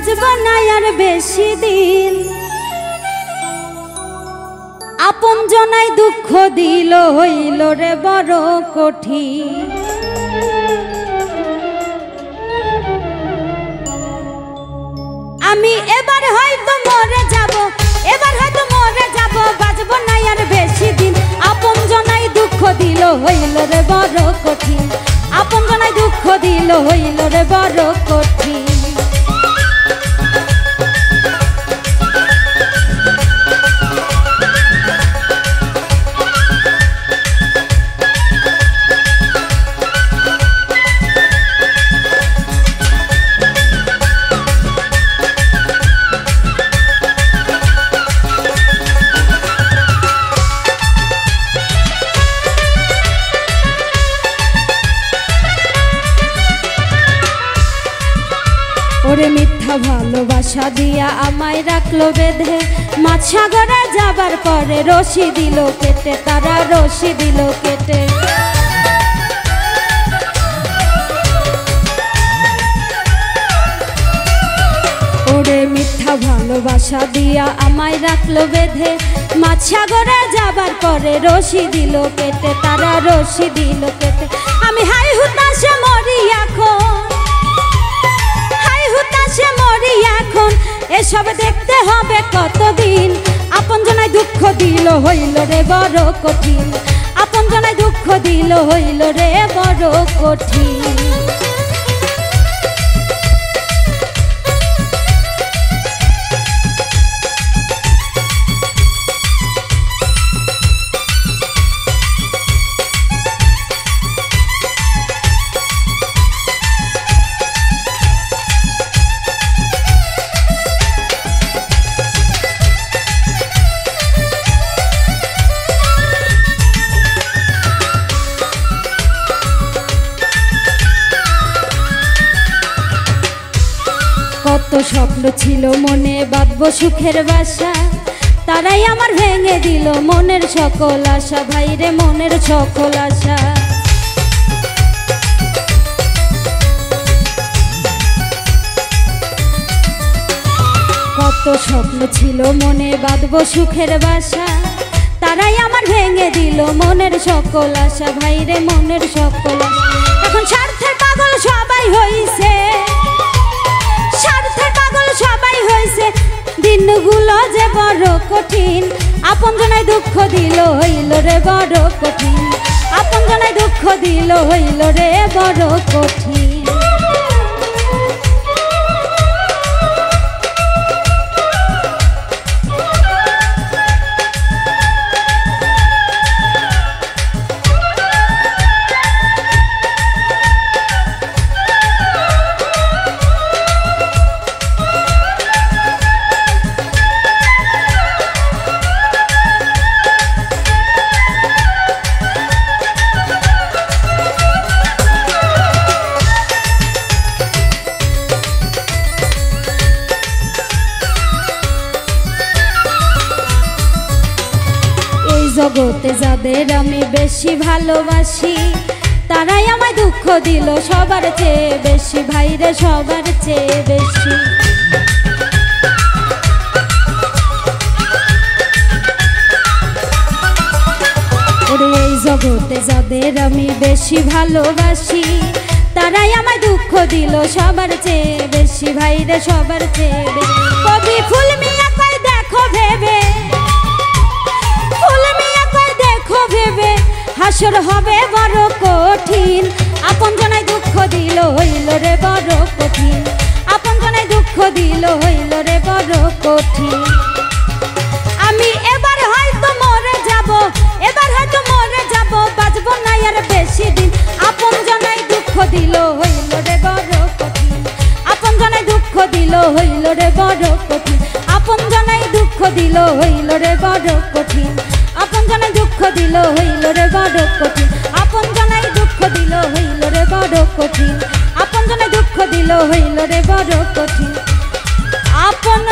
বাঁচব না আর বেশি দিন। আপন জনাই দুঃখ দিল হইল রে বড় কঠিন। আমি এবার হয়তো মরে যাব, এবার হয়তো মরে যাব, বাঁচব না আর বেশি দিন। আপন জনাই দুঃখ দিল হইল রে বড় কঠিন। আপন জনাই দুঃখ দিল হইল রে বড় কঠিন। ওরে মিথ্যা ভালোবাসা দিয়া আমায় রাখলো বেঁধে, মাছ সাগরে যাবার পরে রশি দিল কেটে, তারা রশি দিল কেটে। ওরে মিথ্যা ভালোবাসা দিয়া আমায় রাখলো বেঁধে, মাছ সাগরে যাবার পরে রশি দিল কেটে, তারা রশি দিল কেটে। আমি হাই হুতাশে মরি এখন, মরি এখন, এসব দেখতে হবে কতদিন। আপন জনাই দুঃখ দিল হইল রে বড় কঠিন। আপন জনাই দুঃখ দিল হইল রে বড় কঠিন। কত স্বপ্ন ছিল মনে বাঁধব সুখের বাসা, তারাই আমার ভেঙে দিল মনের সকল আশা। ভাইরে মনের সকল আশা। কত স্বপ্ন ছিল মনে বাঁধব সুখের বাসা, তারাই আমার ভেঙে দিল মনের সকল আশা। ভাইরে মনের সকল আশা। এখন স্বার্থের পাগল সবাই হইছে, স্বার্থের পাগল সবাই হইছে, দিনগুলো যে বড় কঠিন। আপন জনাই দুঃখ দিল হইল রে বড় কঠিন। আপন জনাই দুঃখ দিল হইল রে বড় কঠিন। জগতে যাদের আমি বেশি ভালোবাসি, তারাই আমায় দুঃখ দিল সবার চেয়ে বেশি। ভাইরে সবার চেয়ে বেশি। ওরে এই জগতে যাদের আমি বেশি ভালোবাসি, তারাই আমায় দুঃখ দিল সবার চেয়ে বেশি। ভাইরে সবার চেয়ে বেশি। কবি ফুল মিয়া কয় দেখো ভেবে, ভেবে হাসর হবে বড় কঠিন। আপন জনাই দুঃখ দিল হইল রে বড় কঠিন। আপন জনাই দুঃখ দিল হইল রে বড় কঠিন। আমি এবার হয়তো মরে যাব, এবার হয়তো মরে যাব, বাঁচব না আর বেশি দিন। আপন জনাই দুঃখ দিল হইল রে বড় কঠিন। আপন জনাই দুঃখ দিল হইল রে বড় কঠিন। আপন জনাই দুঃখ দিল হইল রে বড় কঠিন। আপন জনাই দুঃখ দিল হইল রে বড় কঠিন। আপন জনাই দুঃখ দিল হইল রে বড় কঠিন। আপন জনাই দুঃখ দিল হইল রে বড় কঠিন। আপন